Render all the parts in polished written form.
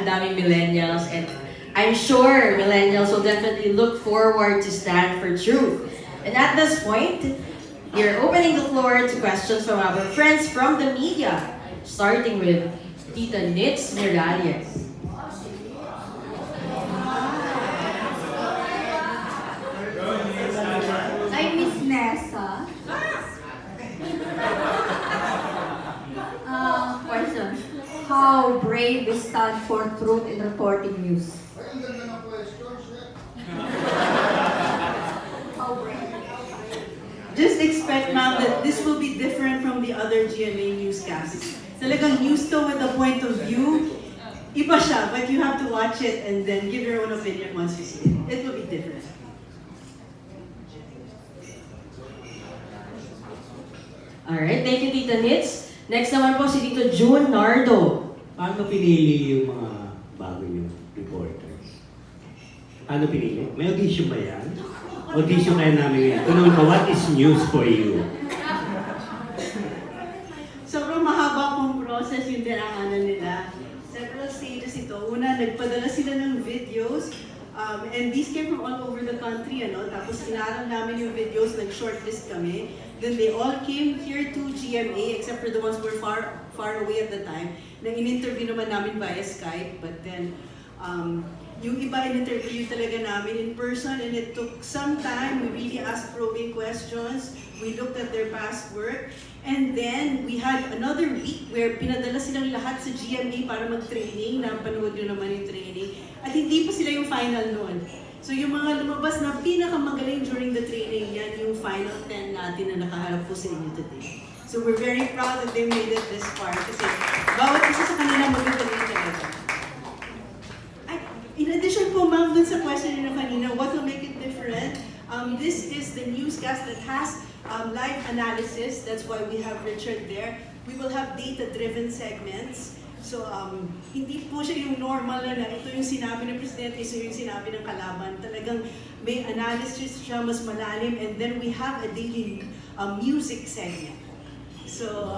daming millennials, and I'm sure millennials will definitely look forward to stand for truth. And at this point, we're opening the floor to questions from our friends from the media, starting with Tita Nitz Morales. I miss Nessa. Question. How brave is stand for truth in reporting news? How brave? Just expect, ma'am, that this will be different from the other GMA newscasts. Talagang news to with a point of view. Iba siya, but you have to watch it and then give your own opinion once you see it. It will be different. Alright, thank you Tita Nitz. Next naman po si Tito June Nardo. Paano pinili yung mga bago yung reporters? Paano pinili? May audition ba yan? Audition kaya namin yan. Tanong ko, what is news for you? Sobrang mahaba pong process yung dinaanan nila. Several stages ito. Una, nagpadala sila ng videos. And these came from all over the country, ano? Tapos inaral namin yung videos, nag-shortlist kami. Then they all came here to GMA, except for the ones who were far away at the time. Na in-interview naman namin via Skype, but then yung iba in-interview talaga namin in person, and it took some time. We really asked probing questions. We looked at their past work. And then, we had another week where pinadala silang lahat sa GMA para mag-training. Napanood nyo naman yung training. At hindi pa sila yung final noon. So yung mga lumabas na pinakamagaling during the training, yan yung final 10 natin na nakaharap po sa inyo today. So we're very proud that they made it this far kasi bawat isa sa kanila magagaling talaga. In addition po, ma'am, dun sa question nyo kanina, what will make it different? This is the newscast that has live analysis. That's why we have Richard there. We will have data-driven segments. So, hindi po siya yung normal na ito yung sinabi ng presidente, ito yung sinabi ng kalaban. Talagang may analysis siya, mas malalim. And then we have a daily music segment. So,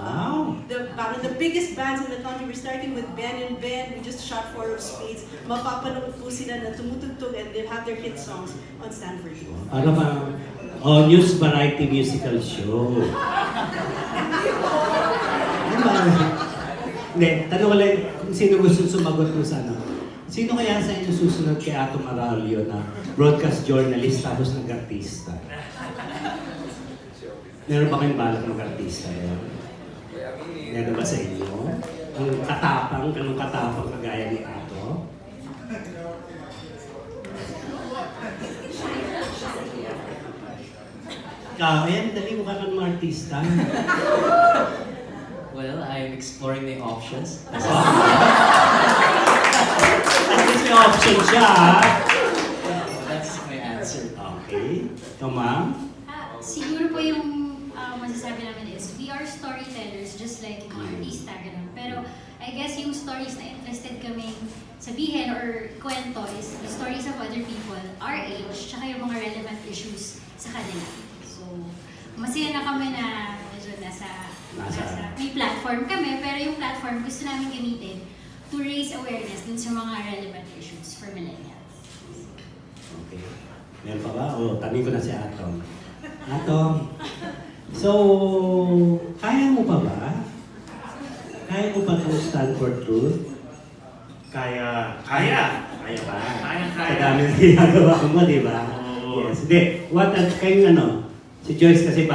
parang the biggest bands in the country, we're starting with Ben and Ben. We just shot 4 of Spades. Mapapanood po sila na tumutugtog and they'll have their hit songs on Stanford. Ano ba? News variety musical show. Ano ba? Hindi, tanong ko lang kung sino gusto sumagot mo sa ano. Sino kaya sa inyo susunod kay Atom Araullo na broadcast journalist tapos nag-artista? Meron ba kayong balak mag-artista? Meron ba sa inyo? Ang katapang, anong katapang kagaya ni Ato? Ayan, dali mo ka ng mga artista. Well, I'm exploring the options. At least may option siya, ha? That's my answer. Okay. Ikaw, ma'am? Siguro po yung masasabi namin is, we are storytellers just like yung artista, ganun. Pero I guess yung stories na interested kami sabihin or kwento is the stories of other people, our age, tsaka yung mga relevant issues sa kanila. So, masaya na kami na medyo nasa may platform kami, pero yung platform gusto namin gamitin to raise awareness dun sa mga relevant issues for millennials. Okay. Meron pa ba? Tanong ko na si Atom. Atom, so, kaya mo pa ba? Kaya mo pa itong stand for truth? Kaya ba? Kaya. Sa dami na ginagawa mo, di ba? Yes. Hindi, kayong si Joyce kasi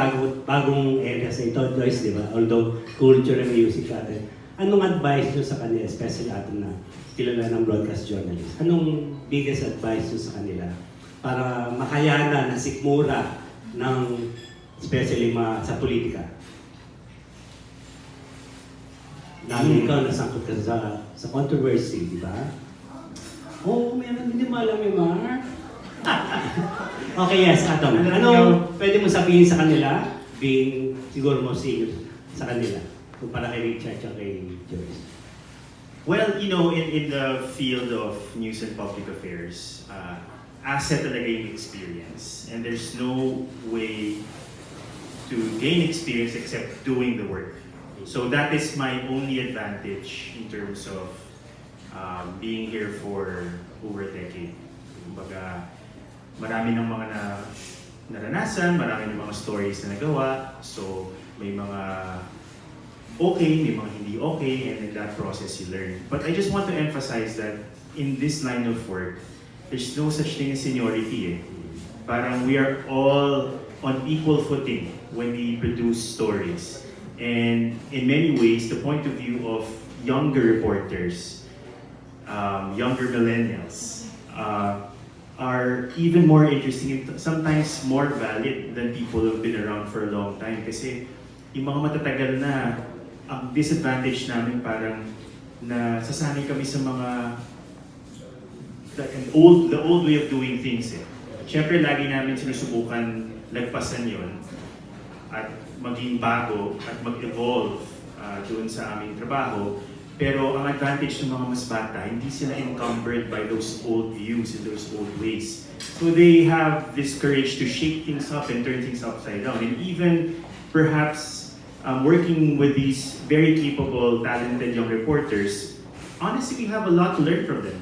bagong area sa ito, Joyce, di ba? Although culture and music natin. Anong advice nyo sa kanila, especially atin na kilala ng broadcast journalist? Anong biggest advice nyo sa kanila para makayanan na sikmura ng especially sa politika? Dami ikaw nasangkot ka sa controversy, di ba? Meron hindi mo alam yung Mar. Okay, yes, Atom. Ano pwede mo sabihin sa kanila, being siguro mo senior sa kanila, kung para kay Richard at kay Joyce? Well, in the field of news and public affairs, asset talaga yung experience. And there's no way to gain experience except doing the work. So that is my only advantage in terms of being here for over a decade. Kumbaga, marami ng mga naranasan, marami ng mga stories na nagawa. So, may mga okay, may mga hindi okay, and in that process you learn. But I just want to emphasize that in this line of work, there's no such thing as seniority. Parang we are all on equal footing when we produce stories. And in many ways, the point of view of younger reporters, younger millennials, are even more interesting and sometimes more valid than people who have been around for a long time. Kasi yung mga matatagal na, ang disadvantage namin parang nasasanay kami sa mga the old way of doing things. Siyempre, lagi namin sinusubukan lagpasan yon at maging bago at mag-evolve doon sa aming trabaho. Pero ang advantage ng mga mas bata, hindi sila encumbered by those old views and those old ways. So they have this courage to shake things up and turn things upside down. And even perhaps working with these very capable, talented young reporters, honestly, we have a lot to learn from them.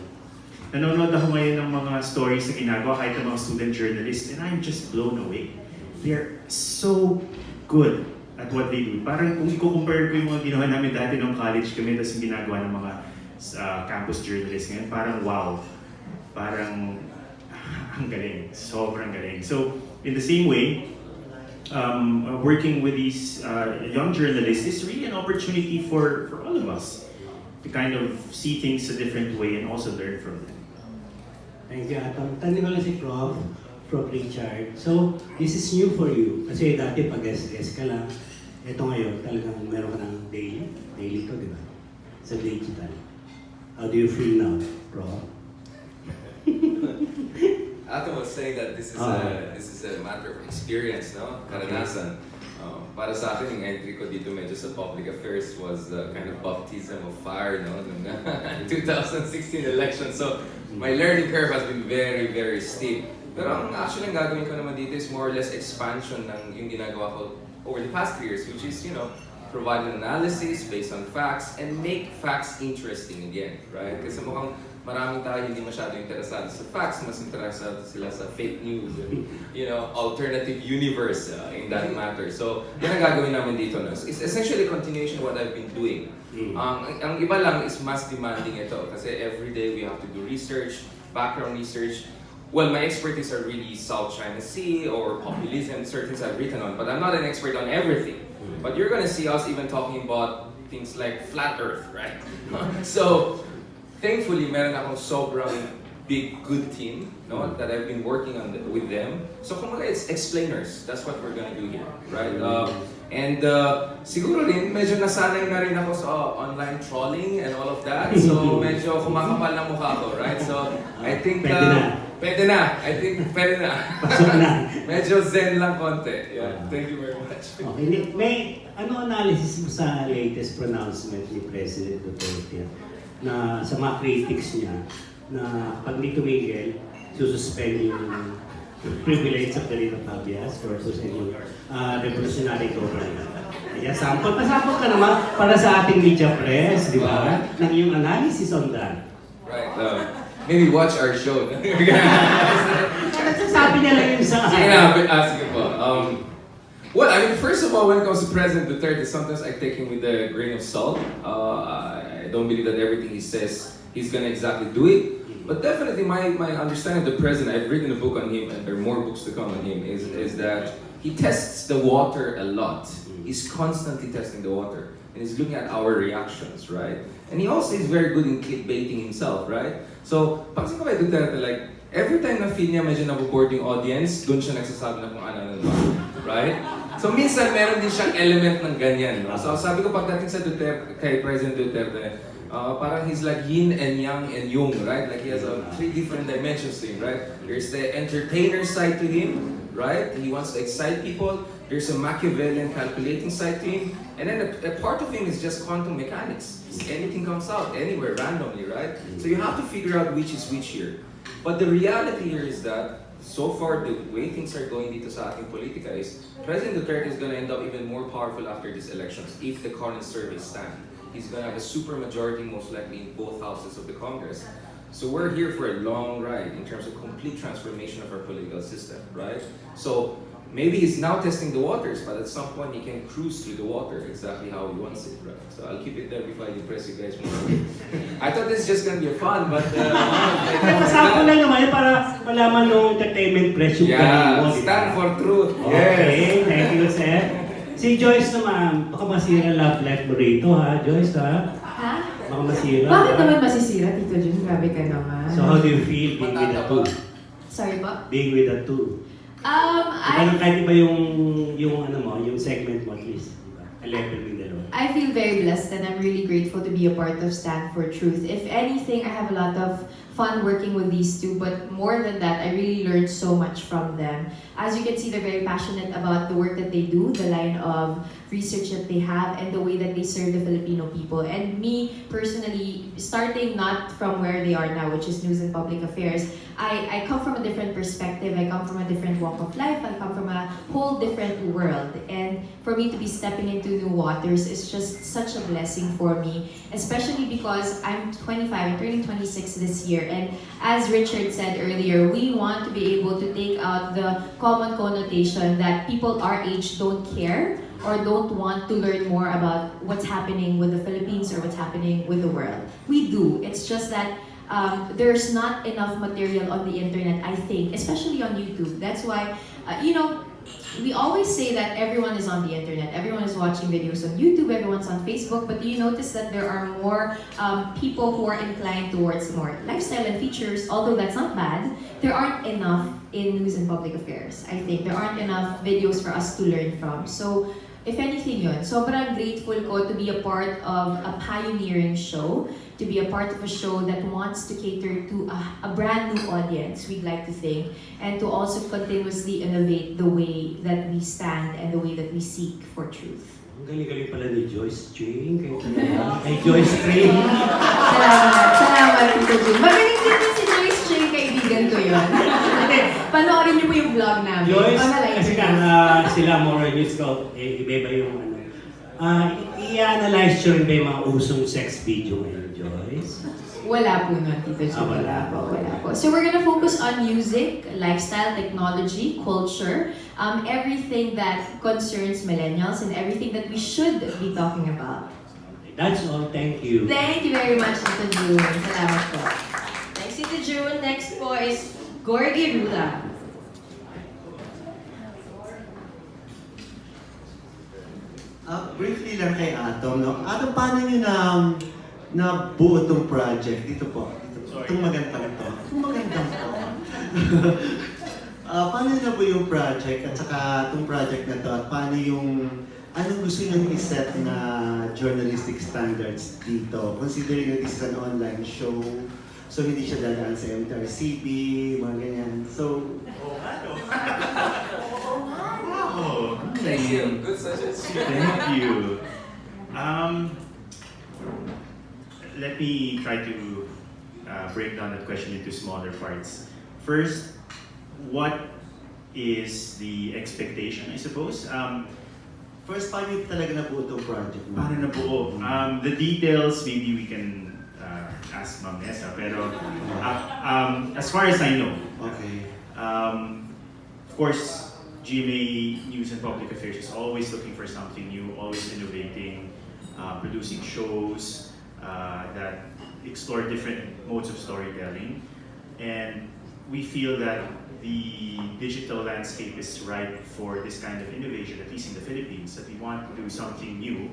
Nanonood ako ngayon ng mga stories na ginagawa kahit ng mga student journalists, and I'm just blown away. They're so good at what they do. Parang kung i-compare ko yung mga ginawa namin dati nung college kami, tapos yung ginagawa ng mga campus journalists ngayon, parang wow. Parang ang galing. Sobrang galing. So, in the same way, working with these young journalists is really an opportunity for all of us to kind of see things a different way and also learn from them. Thank you, Atom. Tanong ko lang si Prof. Prof. Richard. So, this is new for you. Kasi dati pag guest ka lang, ito ngayon talagang meron ka ng daily. Daily to, di ba? Sa digital. How do you feel now, Prof? Atom was saying that this is a matter of experience, no? Karanasan. Para sa akin, yung entry ko dito medyo sa public affairs was kind of baptism of fire, no? Nung 2016 election. So, my learning curve has been very, very steep. Pero ang actually ang gagawin ko naman dito is more or less expansion ng yung ginagawa ko over the past 3 years, which is, provide an analysis based on facts and make facts interesting again, right? Kasi mukhang maraming tao hindi masyado interesado sa facts, mas interesado sila sa fake news, alternative universe in that matter. So, yan ang gagawin namin dito. No? It's essentially a continuation of what I've been doing. Ang iba lang is mas demanding ito kasi every day we have to do research, background research. Well, my expertise are really South China Sea or populism, certain things I've written on, but I'm not an expert on everything. But you're gonna see us even talking about things like flat Earth, right? So, thankfully, meron akong sobrang big, good team, no, that I've been working on with them. So, kumbaga, it's explainers. That's what we're gonna do here, right? And siguro rin, medyo nasanay na rin ako sa online trolling and all of that. So, medyo kumakapal na mukha ko, right? So, I think... Pwede na. I think pwede na. Pasok na. Medyo zen lang konti. Yeah. Thank you very much. Okay. May analysis mo sa latest pronouncement ni President Duterte na sa mga critics niya na pag hindi tumigil, sususpend yung privilege of the writ of habeas versus yung revolutionary government. Kaya sample ka naman para sa ating media press, di ba? Nang yung analysis on that. Right. Maybe watch our show. Nagsasabi niya lang yun sa Sige po. Well, I mean, first of all, when it comes to President Duterte, sometimes I take him with a grain of salt. I don't believe that everything he says, he's gonna exactly do it. But definitely, my understanding of the president, I've written a book on him, and there are more books to come on him, is that he tests the water a lot. He's constantly testing the water. And he's looking at our reactions, right? And he also is very good in clickbaiting himself, right? So, pansin ko kay Duterte, like, every time na feel niya medyo naboboard yung audience, doon siya nagsasabi na kung ano ba, right? So, minsan meron din siyang element ng ganyan, no? So, sabi ko pagdating sa Duterte, kay President Duterte, parang he's like yin and yang and yung, right? Like he has 3 different dimensions to him, right? There's the entertainer side to him, right? He wants to excite people. There's a Machiavellian calculating side to him. And then a part of him is just quantum mechanics. Anything comes out, anywhere, randomly, right? So you have to figure out which is which here. But the reality here is that, so far, the way things are going dito sa ating politika is, President Duterte is going to end up even more powerful after these elections if the current surveys stand. he's gonna have a super majority most likely in both houses of the Congress. So we're here for a long ride in terms of complete transformation of our political system, right? So maybe he's now testing the waters, but at some point he can cruise through the water exactly how he wants it, right? So I'll keep it there before I impress you guys more. I thought this is just gonna be fun, but Masako lang naman para malaman ng entertainment press yung galing mo, di ba? stand for truth. Okay, thank you, sir. Si Joyce naman, baka masira love life mo rito, ha, Joyce, ha? Ha? Baka masira. Bakit ha? naman masisira, Tito Jun? Grabe ka naman. So how do you feel being with the two? Sorry po? Being with the two? Kahit iba yung ano mo, yung segment mo at least, di ba? A level yung dalawa. I feel very blessed and I'm really grateful to be a part of Stand for Truth. If anything, I have a lot of fun working with these two, but more than that, I really learned so much from them. As you can see, they're very passionate about the work that they do, the line of research that they have, and the way that they serve the Filipino people. And me, personally, starting not from where they are now, which is news and public affairs, I come from a different perspective, I come from a different walk of life, I come from a whole different world. And for me to be stepping into new waters is just such a blessing for me, especially because I'm 25, I'm turning 26 this year. And as Richard said earlier, we want to be able to take out the common connotation that people our age don't care or don't want to learn more about what's happening with the Philippines or what's happening with the world. We do. It's just that there's not enough material on the internet, I think, especially on YouTube. That's why, we always say that everyone is on the internet, everyone is watching videos on YouTube, everyone's on Facebook, but do you notice that there are more people who are inclined towards more lifestyle and features, although that's not bad, there aren't enough in news and public affairs, I think. There aren't enough videos for us to learn from. So, if anything yun, sobrang grateful ko to be a part of a pioneering show, to be a part of a show that wants to cater to a brand new audience, we'd like to think, and to also continuously innovate the way that we stand and the way that we seek for truth. Ang galing-galing pala ni Joyce Ching. Kay Joyce Ching. Salamat, Tito Jun. Magaling din si Joyce Ching, kaibigan ko yun. Panoorin niyo po yung vlog namin. Joyce, Panalay kasi niyo. sila more news ko, iba yung ano. I-analyze nyo rin ba yung mga usong sex video ngayon, Joyce? Wala po nun, Tito Jun. Wala po. So we're gonna focus on music, lifestyle, technology, culture, everything that concerns millennials and everything that we should be talking about. That's all. Thank you. Thank you very much, Tito Jun. Salamat po. Thanks, Tito June. Next po is Gorgie Rula. Briefly lang kay Atom, no? Atom, paano nyo nabuo itong project? Dito po. Itong magandang to. Itong magandang to. Paano nyo nabuo yung project at saka itong project na to at paano yung anong gusto nyo i-set na journalistic standards dito? Considering that this is an online show, so hindi siya dadaan sa MTRCB, mga ganyan. So, Oh, Thank you. Good suggestion. thank you. Let me try to break down that question into smaller parts. First, what is the expectation, I suppose? first, paano yung talaga nabuo itong project mo? Paano na buo? The details, maybe we can ask Ma'am Nessa, pero as far as I know, Okay. of course, GMA News and Public Affairs is always looking for something new, always innovating, producing shows that explore different modes of storytelling. And we feel that the digital landscape is ripe for this kind of innovation, at least in the Philippines, that we want to do something new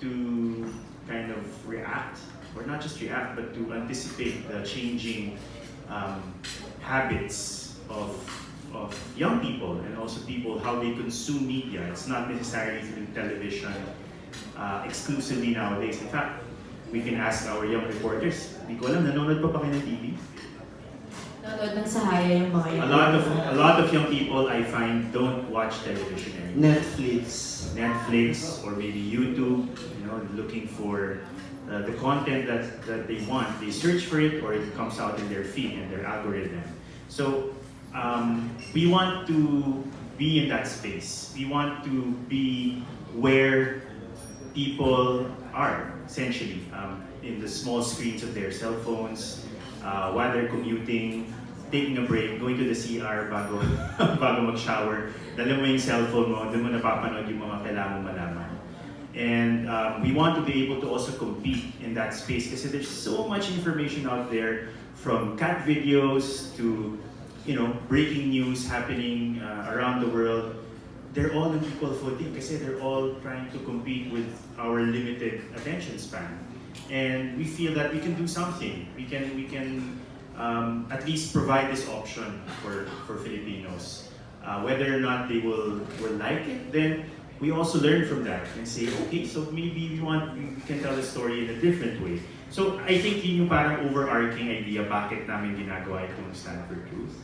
to kind of react, or not just react, but to anticipate the changing habits of young people and also people, how they consume media. It's not necessarily through television exclusively nowadays. In fact, we can ask our young reporters, di ko alam, nanonood pa kayo ng TV? Nanonood ng sahaya yung mga yan. A lot of young people, I find, don't watch television anymore. Netflix or maybe YouTube, looking for the content that they want. They search for it or it comes out in their feed and their algorithm. So we want to be in that space. We want to be where people are. essentially, in the small screens of their cell phones, while they're commuting, taking a break, going to the CR bago, bago mag-shower, dala mo yung cellphone mo, doon mo napapanood yung mga kailangan mo malaman. And we want to be able to also compete in that space kasi there's so much information out there, from cat videos to breaking news happening around the world. They're all on equal footing kasi they're all trying to compete with our limited attention span. And we feel that we can do something. We can at least provide this option for Filipinos. Whether or not they will like it, then we also learn from that and say, okay, so maybe we can tell the story in a different way. So I think yun yung parang overarching idea bakit namin ginagawa itong Stand for Truth.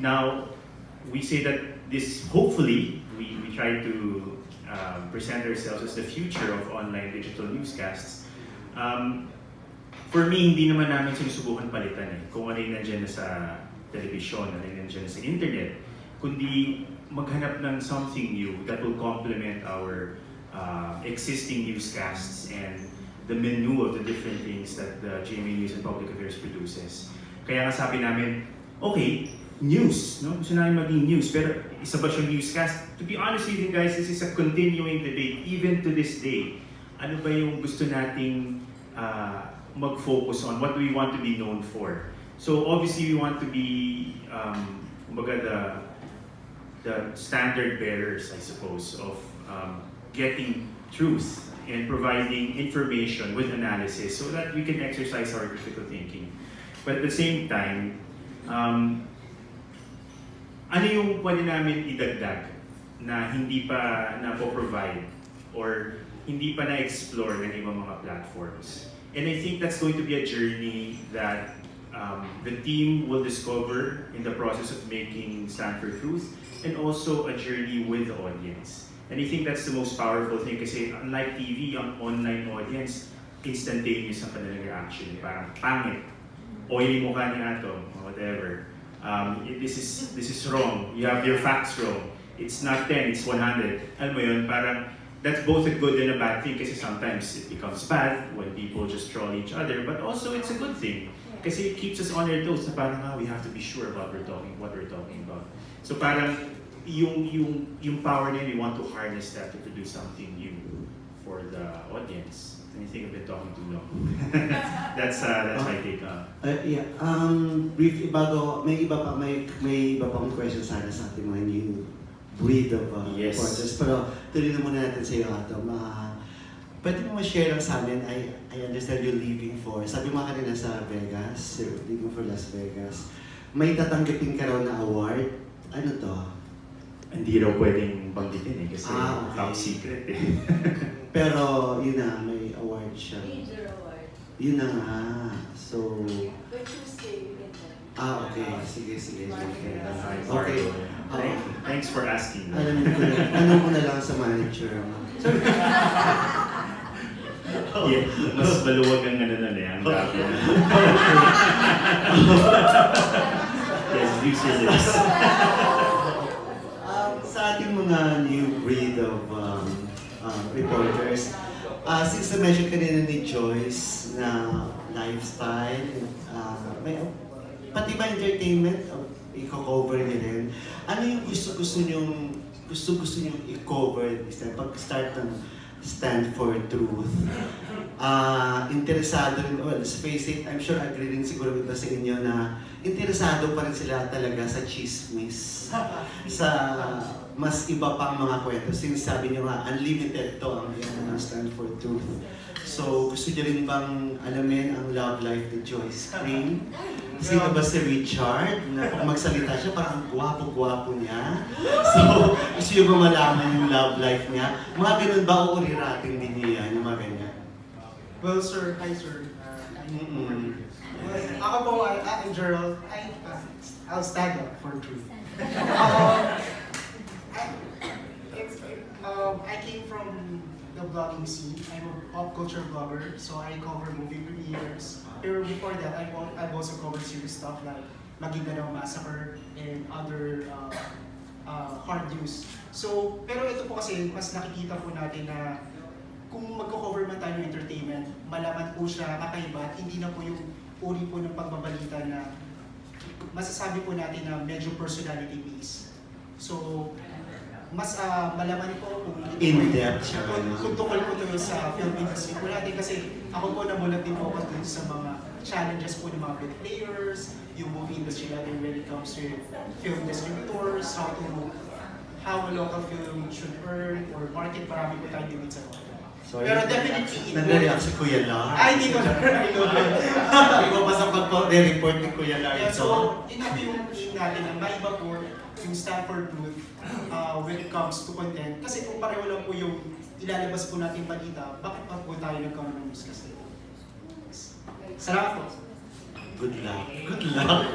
Now, we say that this, hopefully, we try to present ourselves as the future of online digital newscasts. For me, hindi naman namin sinusubukan palitan kung ano yung nandiyan na sa television, ano yung nandiyan na sa internet, kundi maghanap ng something new that will complement our existing newscasts and the menu of the different things that the GMA News and Public Affairs produces. Kaya nga sabi namin, okay, news, no? Gusto namin maging news, pero isa ba siyang newscast? To be honest with you guys, this is a continuing debate, even to this day. Ano ba yung gusto nating mag-focus on? What do we want to be known for? So obviously, we want to be, the standard bearers, I suppose, of getting truth and providing information with analysis so that we can exercise our critical thinking. But at the same time, ano yung pwede namin idagdag na hindi pa na-provide or hindi pa na-explore ng ibang mga platforms? And I think that's going to be a journey that the team will discover in the process of making Stand for Truth, and also a journey with the audience. And I think that's the most powerful thing kasi unlike TV, ang online audience, instantaneous ang kanilang reaction. Parang pangit, oily mukha ni Atom, whatever. This is wrong, you have your facts wrong. It's not 10, it's 100. Alam mo yun, parang that's both a good and a bad thing kasi sometimes it becomes bad when people just troll each other, but also it's a good thing kasi it keeps us on our toes na parang we have to be sure about what we're talking about. So parang yung power niya, we want to harness that to produce something new for the audience. I think I've been talking too long. that's my take on. Yeah. Briefly, bago may iba pang question sana sa ating mga new breed of Yes. reporters. Pero tuloy na muna natin sa iyo, Atom. Pwede mo ma-share lang sa amin, I understand you're leaving for, sabi mo kanina sa Vegas, you're leaving for Las Vegas. May tatanggapin ka raw na award. Ano to? Hindi raw pwedeng banggitin kasi okay. top secret Pero yun na, may award siya. Major award. Yun na nga. So, But Tuesday, we can tell. okay. Sige. Okay. Thanks for asking. Alam ko na lang sa manager mo. Yeah, mas maluwag ang ang dami. Yes, useless. Sa ating mga new breed of reporters, since na-mention kanina ni Joyce na lifestyle, pati ba entertainment, i-cover niyo rin. Ano yung gusto niyong i-cover this time? Pag-start ng Stand for Truth. Interesado rin, well, let's face it, I'm sure agree rin siguro iba sa inyo na interesado pa rin sila talaga sa chismis. Sa mas iba pang mga kwento. Sinasabi niyo nga, unlimited to ang Stand for Truth. So, gusto niyo rin bang alamin ang love life ni Joyce Green? Sino ba si Richard? Na pag magsalita siya, parang gwapo-gwapo niya. So, gusto niyo ba malaman yung love life niya? Mga ganun ba o uriratin din niya? Yung mga ganyan? Well, sir, hi, sir. Ako po, I'm Gerald. I'll stand up for truth. I came from the blogging scene. I'm a pop culture blogger, so I cover movie premieres. Pero before that, I've also covered serious stuff like Maguindanao Massacre and other hard news. So, pero ito po kasi, mas nakikita po natin na kung magko-cover man tayo ng entertainment, malaman po siya kakaiba at hindi na po yung uri po ng pagbabalita na masasabi po natin na medyo personality based. So, mas malaman po kung In-depth siya. kung tukol po ito sa film industry po natin kasi ako po namulat din po ako dun sa mga challenges po ng mga big players, yung movie industry natin when it comes to film distributors, how a local film should earn or market, marami po tayong debate sa mga. Pero definitely, nag-react si Kuya Lar. Ay, hindi ko na. Hindi ko pa sa pag-report ni Kuya Lar. Yeah, so, yun po yung aim natin na maiba po yung Stanford Booth when it comes to content. Kasi kung pareho lang po yung ilalabas po natin balita, bakit pa po tayo nagkaroon ng news kasi? Salamat po. Good luck. Good luck.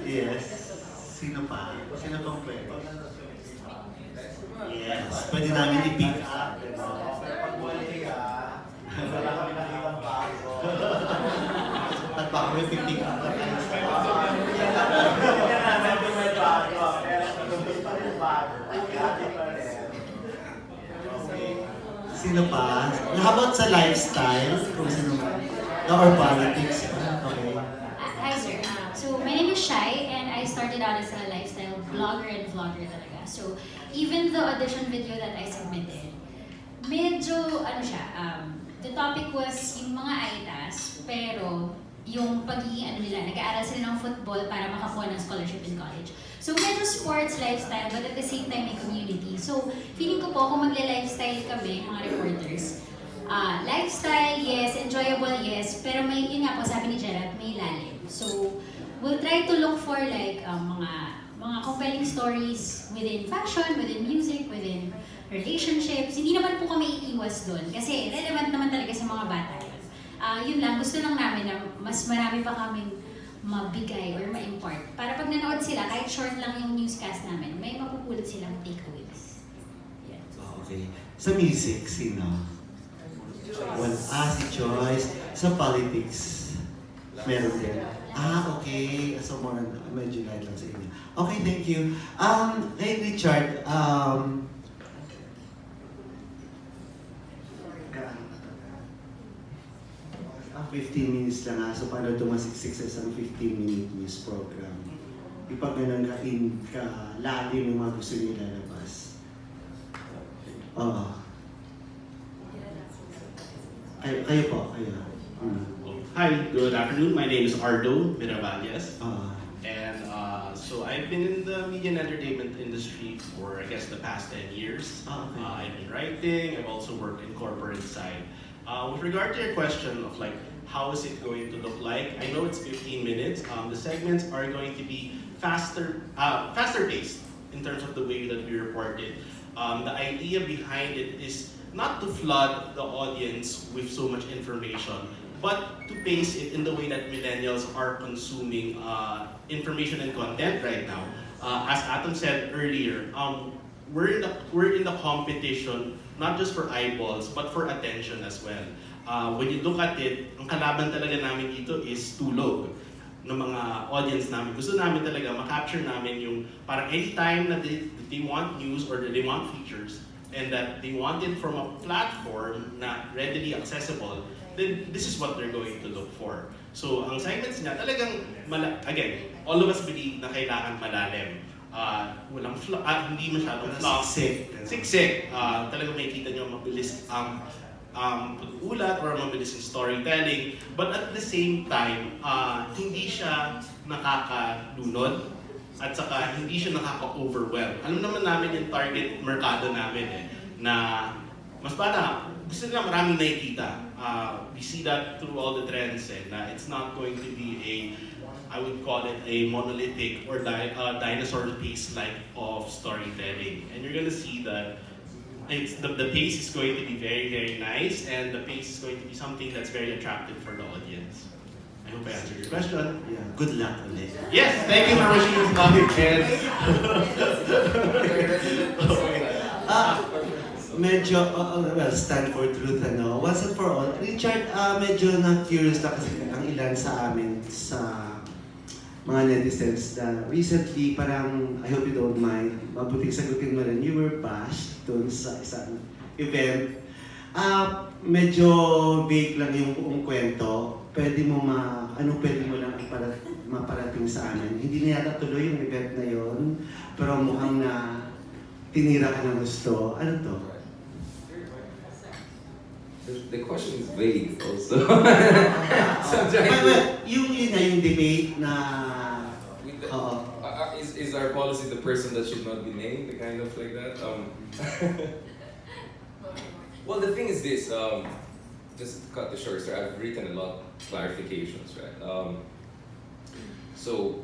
Yes. Sino pa? Sino pang pwede? Yes. Pwede namin i-pick up. Wala kami nakitang bago. At baka may pick up na tayo. Medyo may bago. Pero kung pa rin bago, dati pa rin. Sino pa? How about sa lifestyle? Kung sino pa? Or politics? Okay. Hi sir. So my name is Shai and I started out as a lifestyle blogger and vlogger talaga. So even the audition video that I submitted, medyo ano siya, the topic was yung mga ITAS, pero yung pagiging ano nila, nag-aaral sila ng football para makakuha ng scholarship in college. So medyo sports lifestyle but at the same time may community. So feeling ko po kung magle-lifestyle kami, mga reporters, lifestyle, yes, enjoyable, yes, pero may, yun nga po, sabi ni Gerard, may lalim. So, we'll try to look for like mga compelling stories within fashion, within music, within relationships. Hindi naman po kami iiwas doon kasi relevant naman talaga sa mga bata yun. Yun lang, gusto lang namin na mas marami pa kaming mabigay or ma-import. Para pag nanood sila, kahit short lang yung newscast namin, may mapupulot silang takeaways. Yeah. Okay. Sa music, sino? Si Joyce. Sa politics, meron din. Okay. So, more, medyo light lang sa inyo. Okay, thank you. Hey, Richard, 15 minutes lang ha. So, paano tumasiksik sa isang 15-minute news program? Ipag ganun ka lalim yung mga gusto niyo lalabas. Oo. Kayo po, kayo. Hi, good afternoon. My name is Ardo Miravalles. Ah. And so I've been in the media and entertainment industry for, I guess, the past 10 years. Okay. I've been writing. I've also worked in corporate side. With regard to your question of like, how is it going to look like? I know it's 15 minutes. The segments are going to be faster paced in terms of the way that we report it. The idea behind it is not to flood the audience with so much information, but to pace it in the way that millennials are consuming information and content right now. As Atom said earlier, we're in the competition not just for eyeballs but for attention as well. When you look at it, ang kalaban talaga namin dito is tulog ng mga audience namin. Gusto namin talaga makapture namin yung parang anytime na they want news or they want features and that they want it from a platform na readily accessible, then this is what they're going to look for. So ang segments niya talagang, again, all of us believe na kailangan malalim. Hindi masyadong fluff. Siksik. Talagang makikita nyo mabilis ang pag-ulat or mabilis yung storytelling. But at the same time, hindi siya nakakalunod at saka hindi siya nakaka-overwhelm. Alam naman namin yung target merkado namin na mas bata, gusto nila maraming nakikita. We see that through all the trends na it's not going to be I would call it a monolithic or dinosaur pace like of storytelling. And you're gonna see that the pace is going to be very, very nice and the pace is going to be something that's very attractive for the audience. I hope I answered your question. Yeah, good luck ulit. Yes, thank you for wishing us luck again. Medyo, well, stand for truth, once and for all. Richard, medyo na-curious na kasi ang ilan sa amin sa mga netizens na recently, parang, I hope you don't mind, mabuting sagutin mo rin, you were bashed dun sa isang event. Medyo vague lang yung buong kwento. Pwede mo pwede mo lang maparating sa amin? Hindi na yata tuloy yung event na yon, pero mukhang na tinira ka ng gusto. Ano to? The question is vague also. Yung debate na... Is our policy the person that should not be named? The kind of like that? Well, the thing is this, just to cut the short story, I've written a lot of clarifications, right? So,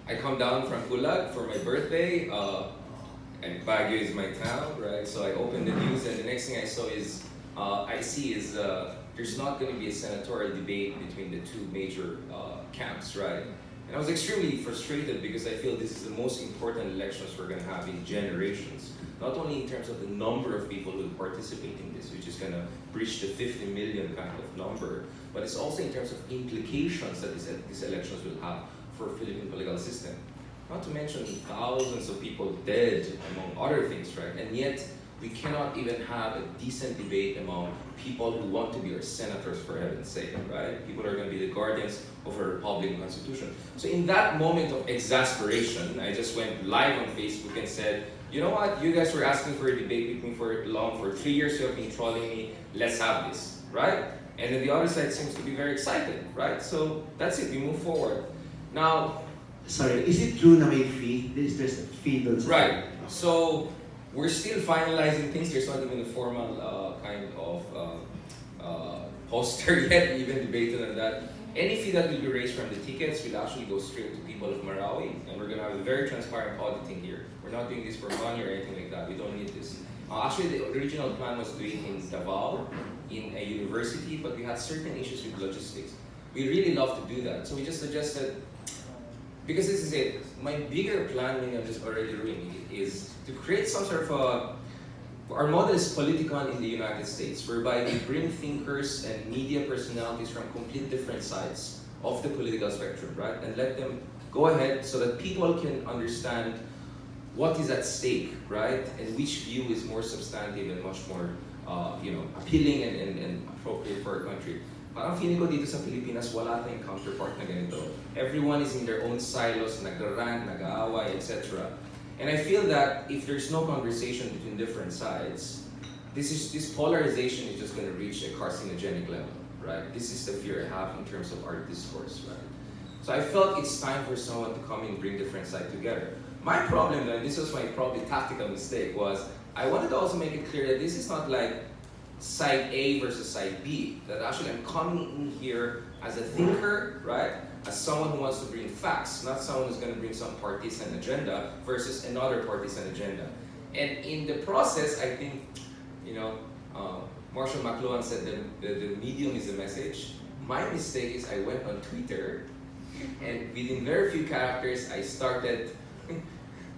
I come down from Pulag for my birthday, and Baguio is my town, right? So I open the news and the next thing I see is there's not going to be a senatorial debate between the two major camps, right? And I was extremely frustrated because I feel this is the most important elections we're going to have in generations. Not only in terms of the number of people who will participate in this, which is going to breach the 50 million kind of number, but it's also in terms of implications that these elections will have for Philippine political system. Not to mention thousands of people dead, among other things, right? And yet, we cannot even have a decent debate among people who want to be our senators, for heaven's sake, right? People are going to be the guardians of our Republican Constitution. So in that moment of exasperation, I just went live on Facebook and said, you know what, you guys were asking for a debate with me for 3 years, you have been trolling me, let's have this, right? And then the other side seems to be very excited, right? So that's it, we move forward. Now, sorry, is it true na may fee? There's a fee doon sa... Right. So, we're still finalizing things. There's not even a formal kind of poster yet, we even debated on that. Any fee that will be raised from the tickets will actually go straight to people of Marawi, and we're going to have a very transparent auditing here. We're not doing this for money or anything like that. We don't need this. Actually, the original plan was doing in Davao, in a university, but we had certain issues with logistics. We really love to do that, so we just suggested, because this is it, my bigger plan, maybe I'm just already ruining it, is to create some sort of our model is Politicon in the United States, whereby we bring thinkers and media personalities from complete different sides of the political spectrum, right? And let them go ahead so that people can understand what is at stake, right? And which view is more substantive and much more appealing and appropriate for our country. Parang feeling ko dito sa Pilipinas, wala tayong counterpart na ganito. Everyone is in their own silos, nagrarant, nag-aaway, etc. And I feel that if there's no conversation between different sides, this polarization is just going to reach a carcinogenic level, right? This is the fear I have in terms of our discourse, right? So I felt it's time for someone to come and bring different sides together. My problem, and this was my probably tactical mistake, was I wanted to also make it clear that this is not like side A versus side B, that actually I'm coming in here as a thinker, right? As someone who wants to bring facts, not someone who's going to bring some partisan agenda versus another partisan agenda. And in the process, I think, Marshall McLuhan said that the medium is the message. My mistake is I went on Twitter, and within very few characters, I started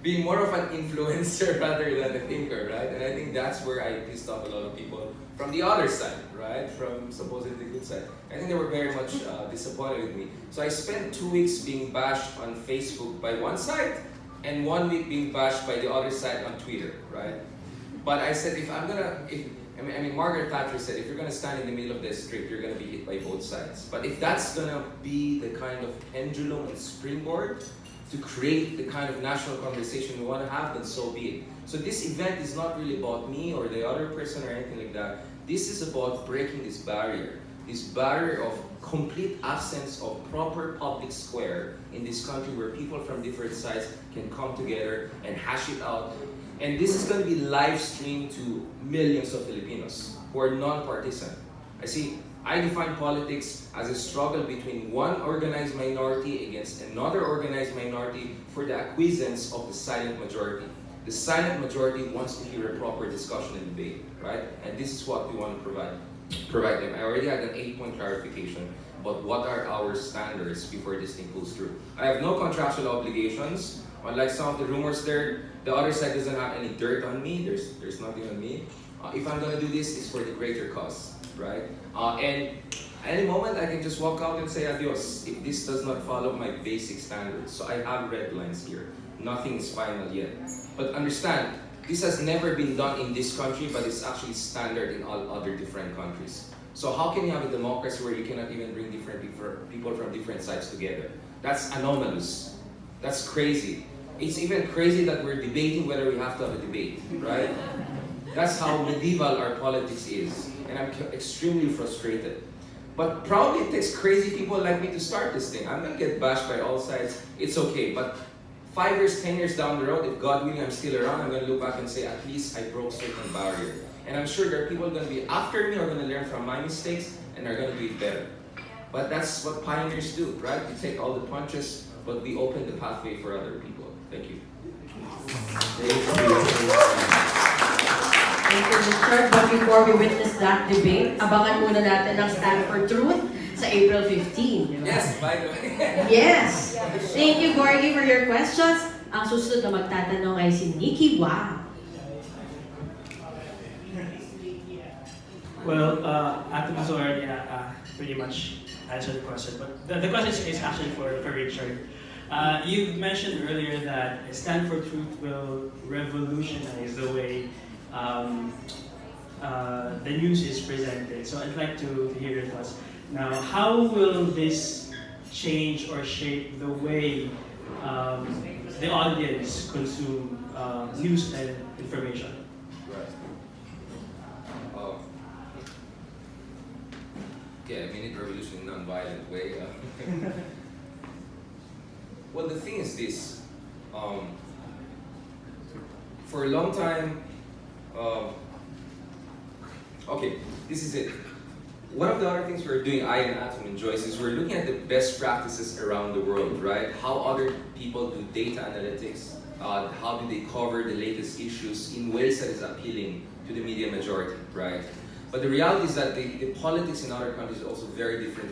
being more of an influencer rather than a thinker, right? And I think that's where I pissed off a lot of people from the other side, right? From supposedly the good side. I think they were very much disappointed with me. So I spent 2 weeks being bashed on Facebook by one side, and 1 week being bashed by the other side on Twitter, right? But I said, Margaret Thatcher said, if you're gonna stand in the middle of the strip, you're gonna be hit by both sides. But if that's gonna be the kind of pendulum and springboard to create the kind of national conversation we want to have, then so be it. So this event is not really about me or the other person or anything like that. This is about breaking this barrier of complete absence of proper public square in this country where people from different sides can come together and hash it out. And this is going to be live streamed to millions of Filipinos who are non-partisan. I define politics as a struggle between one organized minority against another organized minority for the acquiescence of the silent majority. The silent majority wants to hear a proper discussion and debate, right? And this is what we want to provide them. I already had an 8-point clarification about what are our standards before this thing goes through. I have no contractual obligations. Unlike some of the rumors there, the other side doesn't have any dirt on me. There's nothing on me. If I'm going to do this, it's for the greater cause, right? And at any moment, I can just walk out and say adios if this does not follow my basic standards. So I have red lines here. Nothing is final yet. But understand, this has never been done in this country, but it's actually standard in all other different countries. So how can you have a democracy where you cannot even bring different people from different sides together? That's anomalous. That's crazy. It's even crazy that we're debating whether we have to have a debate, right? That's how medieval our politics is. And I'm extremely frustrated. But probably it takes crazy people like me to start this thing. I'm gonna get bashed by all sides. It's okay, but 5 years, 10 years down the road, if God willing I'm still around, I'm gonna look back and say, at least I broke certain barrier. And I'm sure there are people gonna be after me, are gonna learn from my mistakes, and are gonna do it better. But that's what pioneers do, right? We take all the punches, but we open the pathway for other people. Thank you. Thank you, Richard. But before we witness that debate, abangan muna natin ang Stand for Truth sa April 15. Di ba? Yes, by the way. Yes. Thank you, Gorgie, for your questions. Ang susunod na magtatanong ay si Nikki Wow. Well, Ate Mazo already pretty much answered the question, but the question is actually for Richard. You've mentioned earlier that Stand for Truth will revolutionize the way the news is presented. So I'd like to hear your thoughts. Now, how will this change or shape the way the audience consume news and information? Okay, I mean it revolution in a non-violent way. Well, the thing is this. For a long time, okay, this is it. One of the other things we're doing, I and Atom and Joyce, is we're looking at the best practices around the world, right? How other people do data analytics, how do they cover the latest issues in ways that is appealing to the media majority, right? But the reality is that the politics in other countries is also very different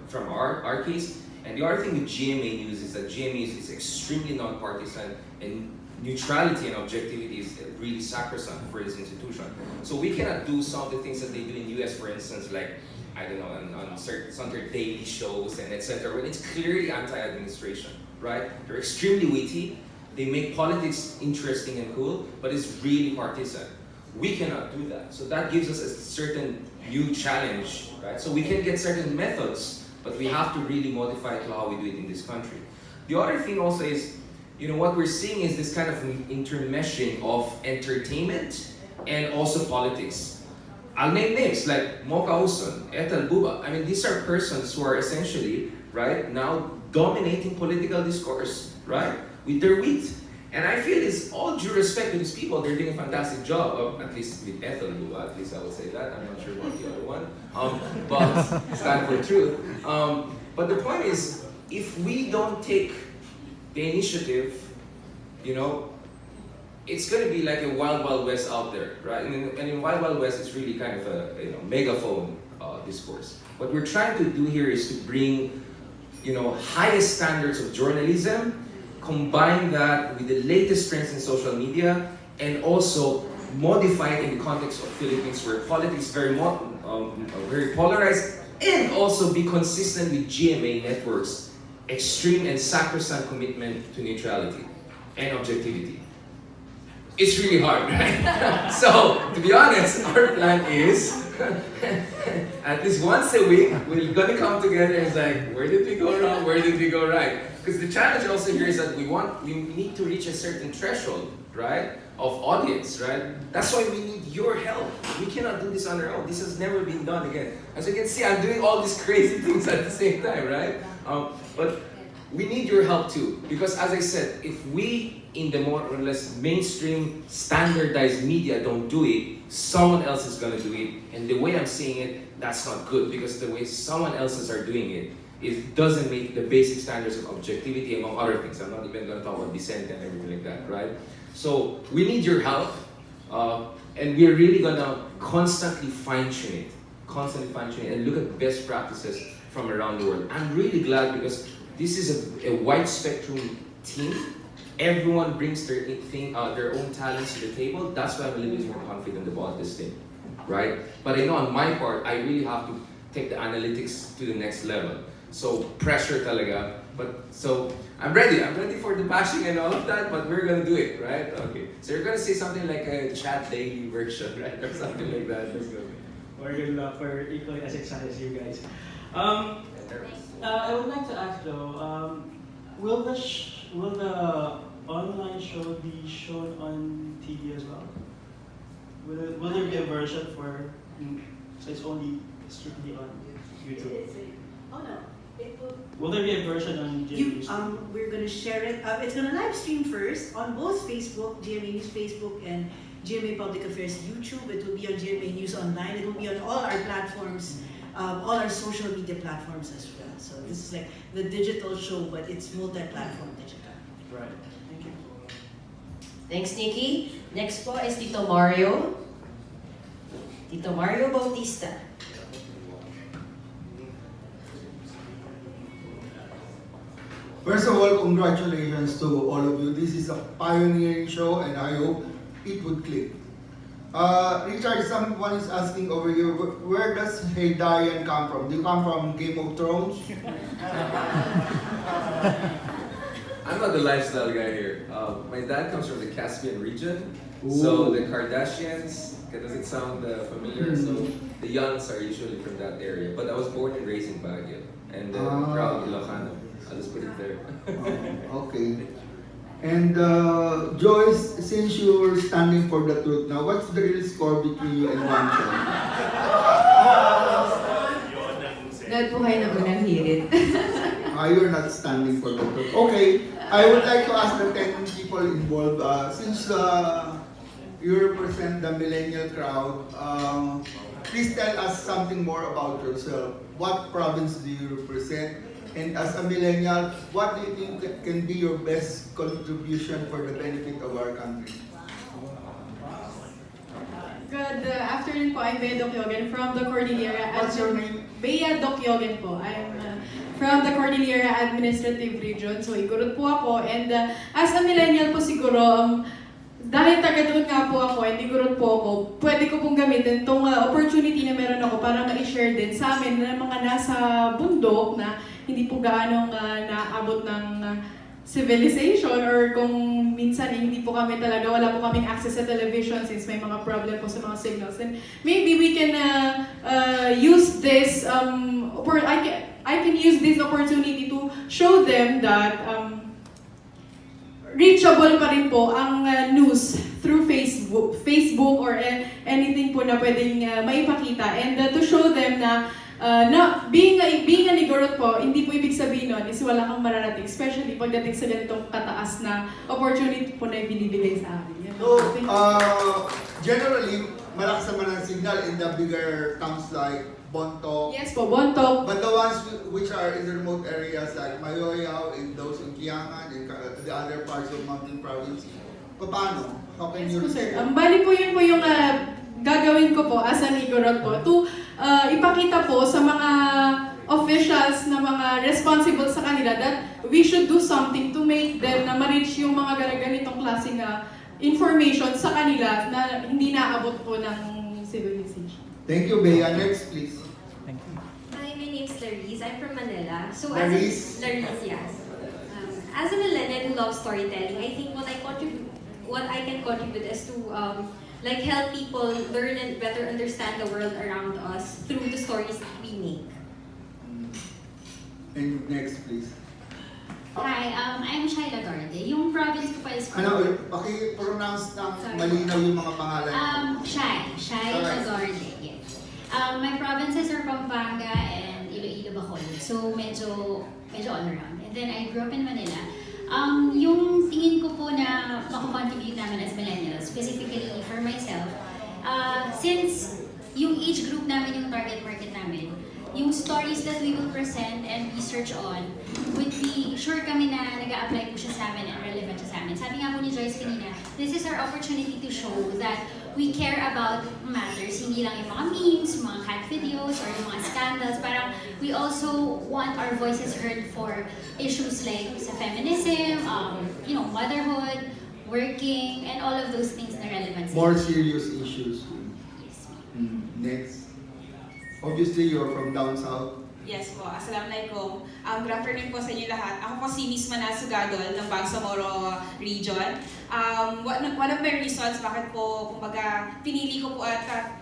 from our case. And the other thing with GMA News is that GMA is extremely non-partisan, and neutrality and objectivity is really sacrosanct for this institution. So we cannot do some of the things that they do in the US, for instance, like, I don't know, on certain daily shows and etc., when it's clearly anti-administration, right? They're extremely witty, they make politics interesting and cool, but it's really partisan. We cannot do that. So that gives us a certain new challenge, right? So we can get certain methods, but we have to really modify it to how we do it in this country. The other thing also is, you know, what we're seeing is this kind of intermeshing of entertainment and also politics. I'll name names like Mocha Uson, Ethel Buba. I mean, these are persons who are essentially, right, now dominating political discourse, right, with their wit. And I feel it's all due respect to these people, they're doing a fantastic job, of, at least with Ethel Buba, at least I would say that. I'm not sure about the other one, but Stand for Truth. But the point is, if we don't take the initiative, you know, it's going to be like a Wild Wild West out there, right? And in Wild Wild West, it's really kind of a megaphone discourse. What we're trying to do here is to bring, you know, highest standards of journalism, combine that with the latest trends in social media, and also modify it in the context of Philippines, where politics is very polarized, and also be consistent with GMA Network's extreme and sacrosanct commitment to neutrality and objectivity. It's really hard, right? So, to be honest, our plan is, at least once a week, we're gonna come together and it's like, where did we go wrong, where did we go right? Because the challenge also here is that we need to reach a certain threshold, right, of audience, right? That's why we need your help. We cannot do this on our own. This has never been done again. As you can see, I'm doing all these crazy things at the same time, right? But we need your help too, because as I said, if we in the more or less mainstream standardized media don't do it, someone else is gonna do it. And the way I'm seeing it, that's not good, because the way someone else's are doing it, it doesn't meet the basic standards of objectivity, among other things. I'm not even gonna talk about dissent and everything like that, right? So we need your help, and we're really gonna constantly fine-tune it, and look at best practices from around the world. I'm really glad because this is a wide spectrum team. Everyone brings their own talents to the table. That's why I'm a little bit more confident about this thing, right? But I know on my part, I really have to take the analytics to the next level. So pressure talaga. But so I'm ready for the bashing and all of that, but we're gonna do it, right? Okay. So you're gonna say something like a chat daily version, right? Or something like that. Let's go. Or good luck for equally as excited as you guys. I would like to ask though, will the online show be shown on TV as well? Will there be a version for so it's only strictly on YouTube? Oh no, it will. Will there be a version on GMA? We're gonna share it. It's gonna live stream first on both Facebook, GMA News Facebook, and GMA Public Affairs YouTube. It will be on GMA News Online. It will be on all our platforms, all our social media platforms as well. So this is like the digital show, but it's multi-platform digital. Right. Thank you. Thanks, Nikki. Next po is Tito Mario. Tito Mario Bautista. First of all, congratulations to all of you. This is a pioneering show and I hope it would click. Richard, someone is asking over here, where does Hey Diane come from? Do you come from Game of Thrones? I'm not the lifestyle guy here. My dad comes from the Caspian region. So the Kardashians, does it sound familiar? So the Youngs are usually from that area. But I was born and raised in Baguio. And proud Ilocano. I'll just put it there. Okay. And Joyce, since you're standing for the truth now, what's the real score between you and Wancho? Dahil po kayo ng unang hirit. You're not standing for the truth. Okay, I would like to ask the 10 people involved, since you represent the millennial crowd, please tell us something more about yourself. What province do you represent? And as a millennial, what do you think can be your best contribution for the benefit of our country? Good afternoon po. I'm Bea Docyogen from the Cordillera. What's your name? Bea Docyogen po. I'm from the Cordillera Administrative Region. So, igurot po ako. And as a millennial po siguro, dahil taga doon nga po ako, and igurot po ako, pwede ko pong gamitin itong opportunity na meron ako para ma-share din sa amin na mga nasa bundok na hindi po gaano naabot ng civilization or kung minsan hindi po kami talaga, wala po kaming access sa television since may mga problem po sa mga signals. And maybe we can use this, I can use this opportunity to show them that reachable pa rin po ang news through Facebook or anything po na pwedeng maipakita. And to show them na being a Igorot po, hindi po ibig sabihin nun is wala kang mararating, especially pagdating sa ganitong kataas na opportunity po na binibigay sa akin. So, generally, malakas naman ang signal in the bigger towns like Bontoc. Yes po, Bontoc. But the ones which are in the remote areas like Mayoyao and those in Kiangan and the other parts of Mountain Province, paano? How can Yes you po, sir. Bali po yun po yung gagawin ko po as an Igorot po to ipakita po sa mga officials na mga responsible sa kanila that we should do something to make them na ma-reach yung mga ganitong klaseng information sa kanila na hindi naabot po ng civilization. Thank you, Bea. Next, please. Hi, my name's Laris. I'm from Manila. So Laris? Laris, yes. As a millennial who loves storytelling, I think what I can contribute is to like help people learn and better understand the world around us through the stories that we make. And next, please. Hi, I'm Shaila Garde. Yung province ko pa is... Paki-pronounce ng malinaw yung mga pangalan. Shaila Garde, yes. My provinces are Pampanga and Iloilo, Bacolod. So medyo all around. And then I grew up in Manila. Yung tingin ko po na makakontribute namin as millennials, specifically for myself, since yung age group namin yung target market namin, yung stories that we will present and research on would be sure kami na nag-a-apply po siya sa amin and relevant siya sa amin. Sabi nga po ni Joyce kanina, this is our opportunity to show that we care about matters, hindi lang yung mga memes, mga cat videos, or yung mga scandals. Parang we also want our voices heard for issues like sa feminism, motherhood, working, and all of those things na relevant. More serious issues. Yes. Next. Obviously, you're from down south. Yes po, Assalamualaikum. Good afternoon po sa inyo lahat. Ako po si Miss Manas Sugadol ng Bangsamoro Region. One of my reasons bakit po, kumbaga, pinili ko po at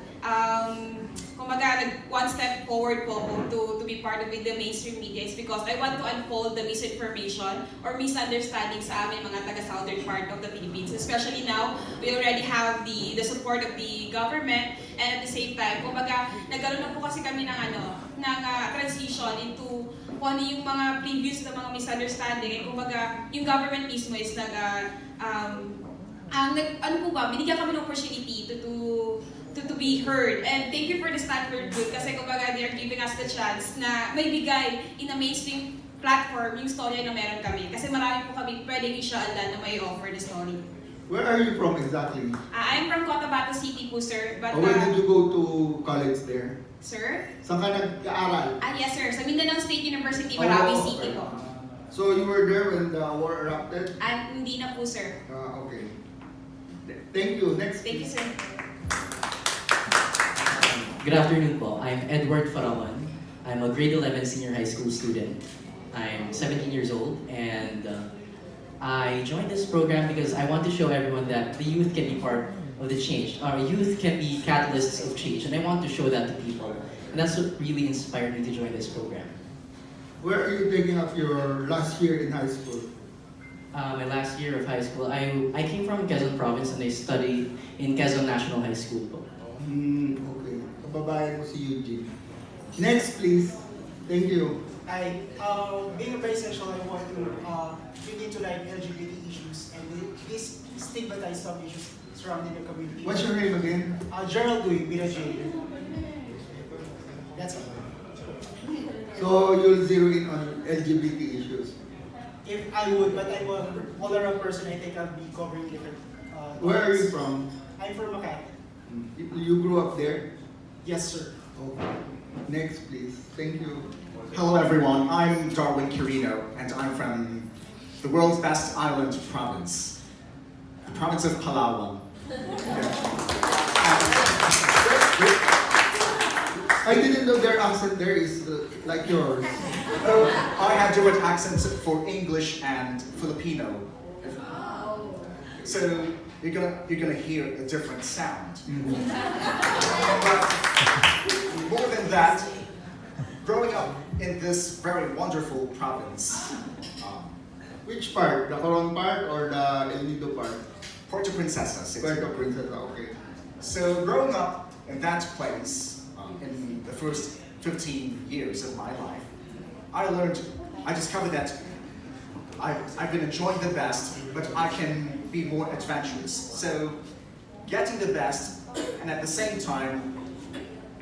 kumbaga, one step forward po ako to be part of the mainstream media is because I want to unfold the misinformation or misunderstanding sa amin mga taga-southern part of the Philippines. Especially now, we already have the support of the government and at the same time, kumbaga, nagkaroon na po kasi kami ng transition into kung ano yung mga previous na mga misunderstanding. And kumbaga, yung government mismo is binigyan kami ng opportunity to be heard. And thank you for the Stanford Group kasi kumbaga they are giving us the chance na may bigay in a mainstream platform yung story na meron kami. Kasi marami po kami pwedeng inshallah na may offer the story. Where are you from exactly? I'm from Cotabato City po, sir. But, Where did you go to college there? Sir? Saan ka nag-aaral? Yes, sir. Sa Mindanao State University, Marawi City po. So you were there when the war erupted? Hindi na po, sir. Okay. Thank you. Next. Thank you, sir. Good afternoon po. I'm Edward Farawan. I'm a grade 11 senior high school student. I'm 17 years old and I joined this program because I want to show everyone that the youth can be part of the change. Our youth can be catalysts of change and I want to show that to people. And that's what really inspired me to join this program. Where are you taking up your last year in high school? My last year of high school, I came from Quezon Province and I studied in Quezon National High School po. Okay. Kababayan mo si Eugene. Next, please. Thank you. Being a bisexual, I want to dig into like LGBT issues and these stigmatized some issues surrounding the community. What's your name again? Gerald Dewey, with a J. That's all. So you'll zero in on LGBT issues? If I would, but I'm a moderate person, I think I'll be covering different Where are you from? I'm from Makati. You grew up there? Yes, sir. Okay. Next, please. Thank you. Hello everyone, I'm Darwin Quirino and I'm from the world's best island province, the province of Palawan. I didn't know their accent there is like yours. I have different accents for English and Filipino. So you're gonna hear a different sound. But more than that, growing up in this very wonderful province. Which part? The Coron part or the El Nido part? Puerto Princesa City. Puerto Princesa, okay. So growing up in that place, in the first 15 years of my life, I discovered that I've been enjoying the best, but I can be more adventurous. So getting the best and at the same time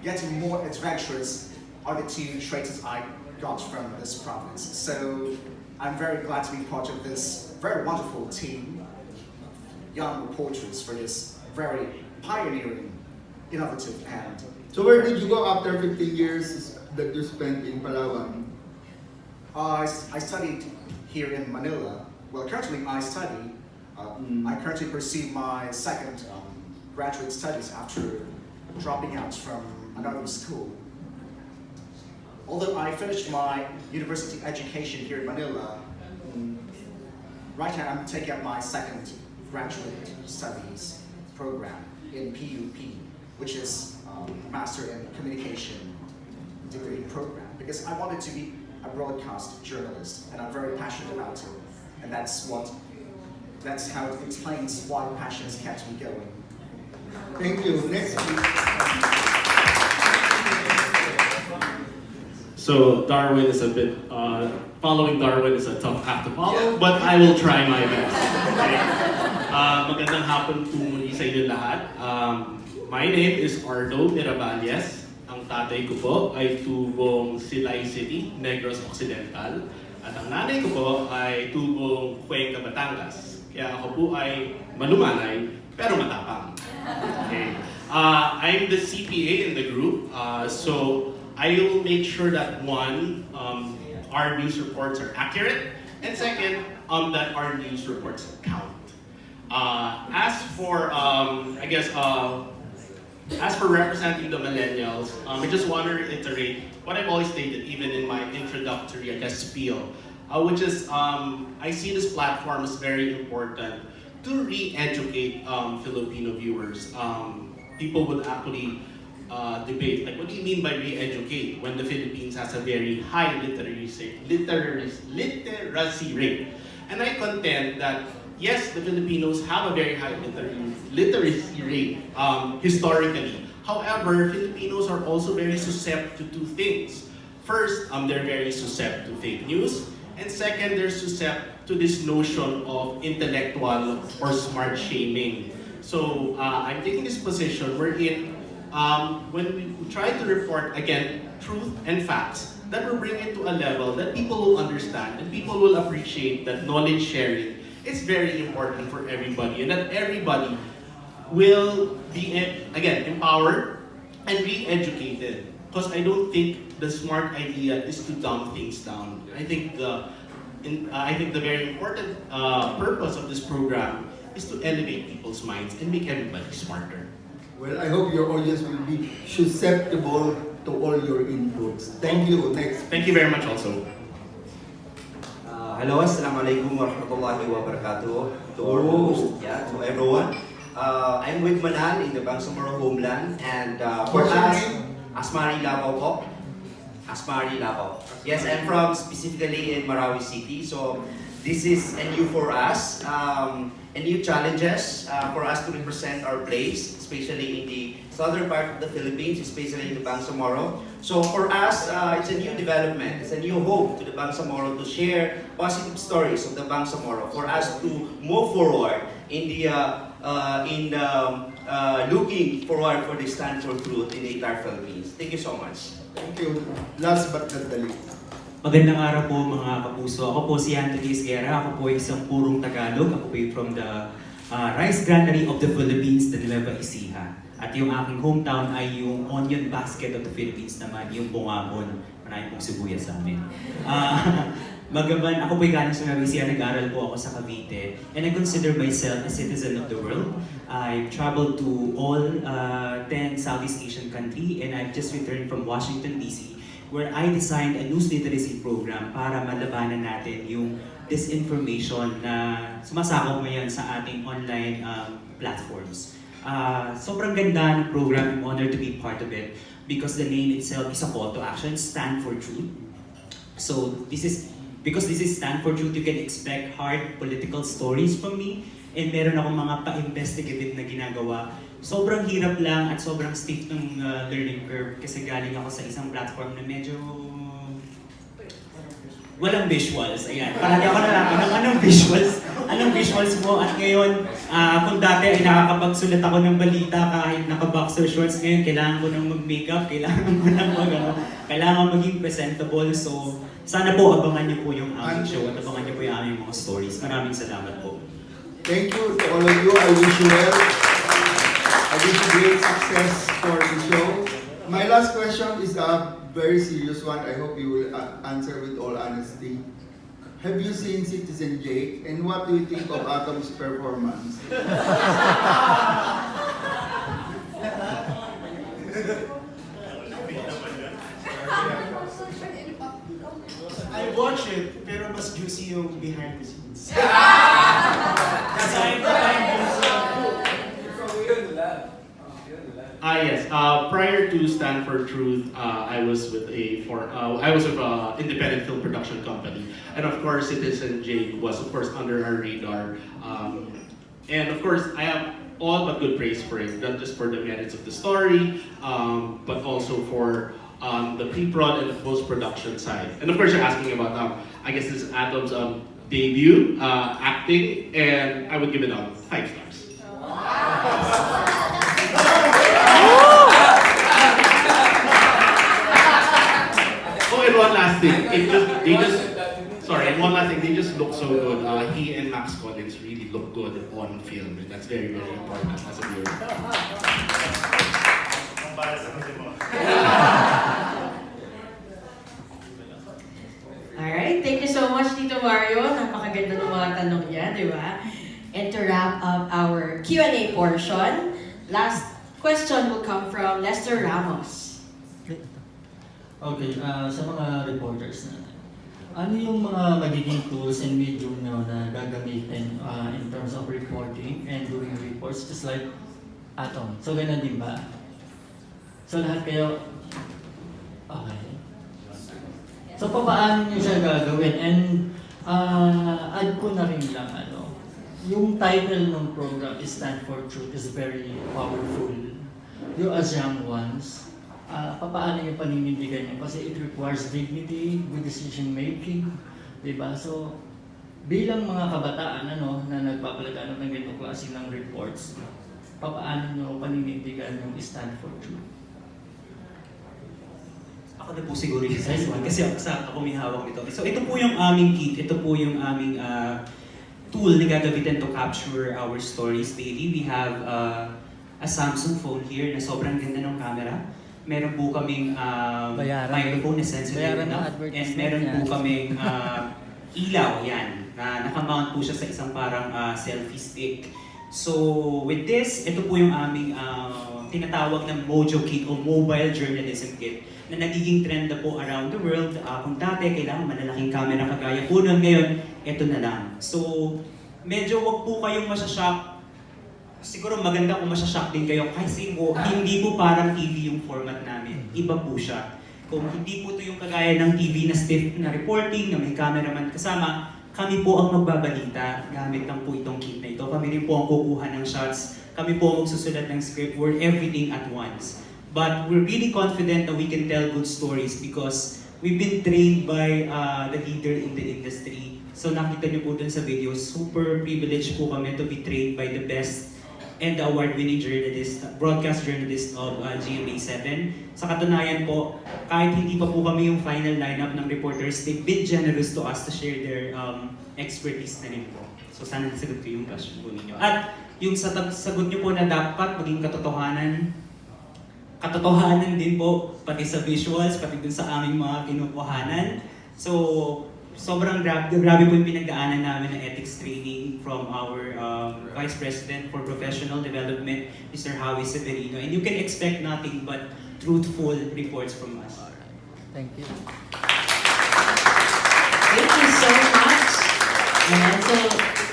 getting more adventurous are the two traits I got from this province. So I'm very glad to be part of this very wonderful team of young reporters for this very pioneering, innovative and... So where did you go after 15 years that you spent in Palawan? I studied here in Manila. Well, currently I study. I currently pursue my second graduate studies after dropping out from another school. Although I finished my university education here in Manila, right now I'm taking up my second graduate studies program in PUP, which is Master in Communication degree program, because I wanted to be a broadcast journalist, and I'm very passionate about it, and that's how it explains why passion has kept me going. Thank you. Next, please. So Darwin is a bit, following Darwin is a tough act to follow, but I will try my best. Okay? Magandang hapon po muli sa inyo lahat. My name is Araullo Miravalles. Ang tatay ko po ay tubong Silay City, Negros Occidental. At ang nanay ko po ay tubong Cuenca, Batangas. Kaya ako po ay malumanay, pero matapang. Okay. I'm the CPA in the group, so I will make sure that one, our news reports are accurate, and second, that our news reports count. As for, as for representing the millennials, I just want to reiterate what I've always stated, even in my introductory, I guess, spiel, which is I see this platform as very important to re-educate Filipino viewers. People would actually debate, like, what do you mean by re-educate when the Philippines has a very high literacy rate? And I contend that yes, the Filipinos have a very high literacy rate historically. However, Filipinos are also very susceptible to two things. First, they're very susceptible to fake news. And second, they're susceptible to this notion of intellectual or smart shaming. So I'm taking this position wherein when we try to report, again, truth and facts, that will bring it to a level that people will understand and people will appreciate that knowledge sharing is very important for everybody and that everybody will be, again, empowered and re-educated. Because I don't think the smart idea is to dumb things down. I think the very important purpose of this program is to elevate people's minds and make everybody smarter. Well, I hope your audience will be susceptible to all your inputs. Thank you. Next. Thank you very much also. Hello, Assalamualaikum warahmatullahi wabarakatuh to our host, to everyone. I'm with Manal in the Bangsamoro homeland, and for us, Asmari Labaw po. Asmari Labaw. Yes, I'm from specifically in Marawi City, so this is a new for us, a new challenges for us to represent our place, especially in the southern part of the Philippines, especially in the Bangsamoro. So for us, it's a new development, it's a new hope to the Bangsamoro to share positive stories of the Bangsamoro for us to move forward in the looking forward for the stand for truth in the entire Philippines. Thank you so much. Thank you. Last but not the least. Magandang araw po mga kapuso. Ako po si Anthony Esguerra. Ako po ay isang purong Tagalog. Ako po ay from the Rice Granary of the Philippines, the Nueva Ecija. At yung aking hometown ay yung onion basket of the Philippines naman, yung Bungabon. Maraming pong sibuyas sa amin. Magaban, ako po ay galing sa Nueva Ecija. Nag-aral po ako sa Cavite. And I consider myself a citizen of the world. I've traveled to all 10 Southeast Asian countries and I've just returned from Washington, D.C. where I designed a news literacy program para malabanan natin yung disinformation na sumasakop ngayon sa ating online platforms. Sobrang ganda ng program. I'm honored to be part of it because the name itself is a call to action, stand for truth. So because this is stand for truth, you can expect hard political stories from me and meron akong mga pa-investigative na ginagawa. Sobrang hirap lang at sobrang steep ng learning curve kasi galing ako sa isang platform na medyo walang visuals. Ayan, parang ako na lang, anong visuals mo? At ngayon, kung dati ay nakakapagsulat ako ng balita kahit naka-boxer shorts, ngayon kailangan ko nang mag-makeup, kailangan ko nang kailangan maging presentable. So, sana po abangan niyo po yung aming show at abangan niyo po yung aming mga stories. Maraming salamat po. Thank you to all of you. I wish you well. I wish you great success for the show. My last question is a very serious one. I hope you will answer with all honesty. Have you seen Citizen Jake and what do you think of Atom's performance? I watch it, pero mas juicy yung behind the scenes. Yes. Prior to Stand for Truth, I was with an independent film production company, and of course, Citizen Jake was of course under our radar. And of course, I have all but good praise for it, not just for the merits of the story, but also for the pre-prod and the post-production side. And of course, you're asking about, I guess this is Atom's debut acting, and I would give it 5 stars. Oh, and one last thing. One last thing. They just look so good. He and Max Collins really look good on film, and that's very, very important as a viewer. Alright, thank you so much, Tito Mario. Napakaganda ng mga tanong niya, di ba? And to wrap up our Q&A portion, last question will come from Lester Ramos. Okay, sa mga reporters natin, ano yung mga magiging tools and medium nyo na gagamitin in terms of reporting and doing reports just like Atom? So, ganun din ba? So, lahat kayo, okay. So, paano nyo siya gagawin? And add ko na rin lang, yung title ng program is Stand for Truth is very powerful. You as young ones, paano yung paninindigan nyo? Kasi it requires dignity, good decision making, diba? So, bilang mga kabataan na nagpapalagano ng ganitong klase ng reports, paano nyo paninindigan yung Stand for Truth? Ako na po siguro yung size 1 kasi ako may hawak nito. So ito po yung aming kit, ito po yung aming tool na gagamitin to capture our stories daily. We have a Samsung phone here na sobrang ganda ng camera. Meron po kaming microphone na sensitive enough. And meron po kaming ilaw, yan, na nakamount po siya sa isang parang selfie stick. So with this, ito po yung aming tinatawag na Mojo Kit o Mobile Journalism Kit na nagiging trend na po around the world. Kung dati kailangan malalaking camera kagaya po nun, ngayon, ito na lang. So medyo wag po kayong masashock. Siguro maganda kung masashock din kayo kasi hindi po parang TV yung format namin. Iba po siya. Kung hindi po ito yung kagaya ng TV na stiff na reporting, na may cameraman kasama, kami po ang magbabalita gamit lang po itong kit na ito. Kami rin po ang kukuha ng shots. Kami po ang magsusulat ng script word, everything at once. But we're really confident that we can tell good stories because we've been trained by the leader in the industry. So nakita niyo po dun sa video, super privileged po kami to be trained by the best and the award-winning journalist, broadcast journalist of GMA7. Sa katunayan po, kahit hindi pa po kami yung final lineup ng reporters, they've been generous to us to share their expertise na rin po. So sana nasagot ko yung question po ninyo. At yung sagot nyo po na dapat maging katotohanan din po, pati sa visuals, pati dun sa aming mga kinukuhanan. So, sobrang grabe po yung pinagdaanan namin ng ethics training from our Vice President for Professional Development, Mr. Howie Severino. And you can expect nothing but truthful reports from us. Thank you. Thank you so much. And so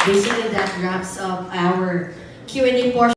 basically that wraps up our Q&A portion.